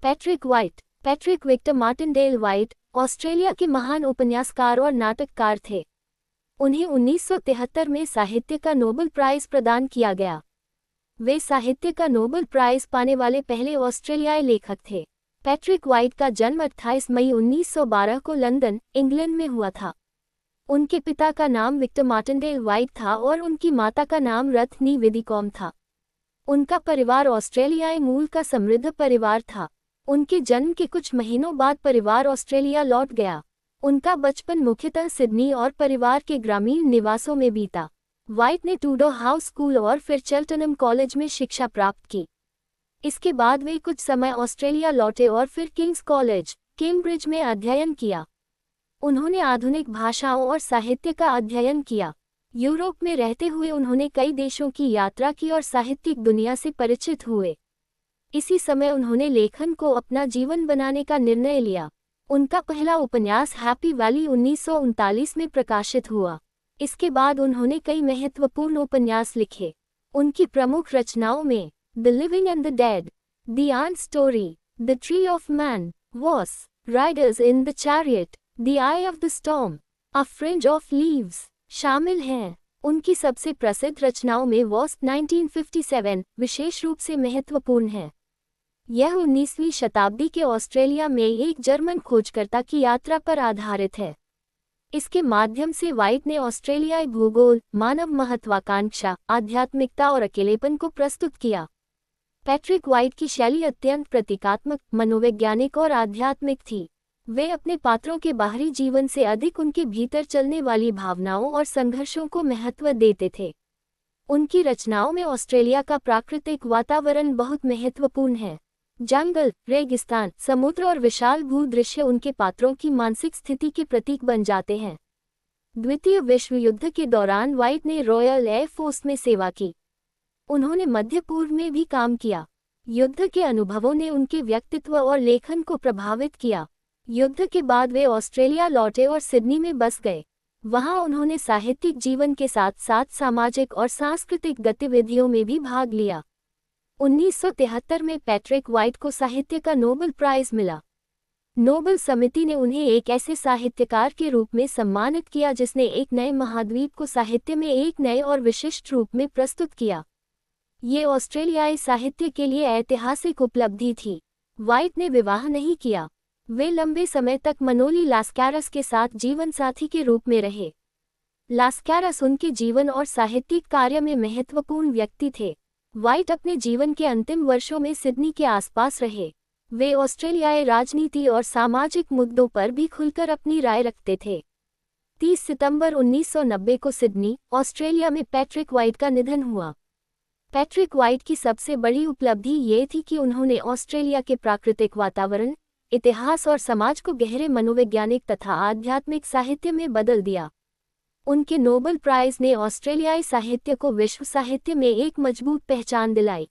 Patrick Victor Martindale White Australia के महान उपन्यासकार और नाटककार थे। उन्हें 1973 में साहित्य का नोबेल प्राइज प्रदान किया गया। वे साहित्य का नोबेल प्राइज पाने वाले पहले ऑस्ट्रेलियाई लेखक थे। पैट्रिक वाइट का जन्म 28 मई 1912 को लंदन, इंग्लैंड में हुआ था। उनके पिता का नाम विक्टर मार्टिनडेल वाइट था और उनकी माता का नाम रथनी विदिकॉम था। उनका परिवार ऑस्ट्रेलियाई मूल का समृद्ध परिवार था। उनके जन्म के कुछ महीनों बाद परिवार ऑस्ट्रेलिया लौट गया। उनका बचपन मुख्यतः सिडनी और परिवार के ग्रामीण निवासों में बीता। वाइट ने टूडो हाउस स्कूल और फिर चेल्टनम कॉलेज में शिक्षा प्राप्त की। इसके बाद वे कुछ समय ऑस्ट्रेलिया लौटे और फिर किंग्स कॉलेज, कैम्ब्रिज में अध्ययन किया। उन्होंने आधुनिक भाषाओं और साहित्य का अध्ययन किया। यूरोप में रहते हुए उन्होंने कई देशों की यात्रा की और साहित्यिक दुनिया से परिचित हुए। इसी समय उन्होंने लेखन को अपना जीवन बनाने का निर्णय लिया। उनका पहला उपन्यास हैप्पी वैली 1939 में प्रकाशित हुआ। इसके बाद उन्होंने कई महत्वपूर्ण उपन्यास लिखे। उनकी प्रमुख रचनाओं में the living and the dead, the aunt story, the tree of man, Voss, riders in the chariot, the eye of the storm, a fringe of leaves शामिल हैं। उनकी सबसे प्रसिद्ध रचनाओं में वॉस 1957 विशेष रूप से महत्वपूर्ण है। यह 19वीं शताब्दी के ऑस्ट्रेलिया में एक जर्मन खोजकर्ता की यात्रा पर आधारित है। इसके माध्यम से वाइट ने ऑस्ट्रेलियाई भूगोल, मानव महत्वाकांक्षा, आध्यात्मिकता और अकेलेपन को प्रस्तुत किया। पैट्रिक वाइट की शैली अत्यंत प्रतीकात्मक, मनोवैज्ञानिक और आध्यात्मिक थी। वे अपने पात्रों के बाहरी जीवन से अधिक उनके भीतर चलने वाली भावनाओं और संघर्षों को महत्व देते थे। उनकी रचनाओं में ऑस्ट्रेलिया का प्राकृतिक वातावरण बहुत महत्वपूर्ण है। जंगल, रेगिस्तान, समुद्र और विशाल भूदृश्य उनके पात्रों की मानसिक स्थिति के प्रतीक बन जाते हैं। द्वितीय विश्व युद्ध के दौरान वाइट ने रॉयल एयर फोर्स में सेवा की। उन्होंने मध्य पूर्व में भी काम किया। युद्ध के अनुभवों ने उनके व्यक्तित्व और लेखन को प्रभावित किया। युद्ध के बाद वे ऑस्ट्रेलिया लौटे और सिडनी में बस गए। वहां उन्होंने साहित्यिक जीवन के साथ साथ सामाजिक और सांस्कृतिक गतिविधियों में भी भाग लिया। 1973 में पैट्रिक वाइट को साहित्य का नोबेल प्राइज मिला। नोबेल समिति ने उन्हें एक ऐसे साहित्यकार के रूप में सम्मानित किया जिसने एक नए महाद्वीप को साहित्य में एक नए और विशिष्ट रूप में प्रस्तुत किया। ये ऑस्ट्रेलियाई साहित्य के लिए ऐतिहासिक उपलब्धि थी। वाइट ने विवाह नहीं किया। वे लंबे समय तक मनोली लास्कैरस के साथ जीवनसाथी के रूप में रहे। लास्कैरस उनके जीवन और साहित्यिक कार्य में महत्वपूर्ण व्यक्ति थे। वाइट अपने जीवन के अंतिम वर्षों में सिडनी के आसपास रहे। वे ऑस्ट्रेलियाई राजनीति और सामाजिक मुद्दों पर भी खुलकर अपनी राय रखते थे। 30 सितंबर 1990 को सिडनी, ऑस्ट्रेलिया में पैट्रिक वाइट का निधन हुआ। पैट्रिक वाइट की सबसे बड़ी उपलब्धि ये थी कि उन्होंने ऑस्ट्रेलिया के प्राकृतिक वातावरण, इतिहास और समाज को गहरे मनोवैज्ञानिक तथा आध्यात्मिक साहित्य में बदल दिया। उनके नोबेल प्राइज ने ऑस्ट्रेलियाई साहित्य को विश्व साहित्य में एक मजबूत पहचान दिलाई।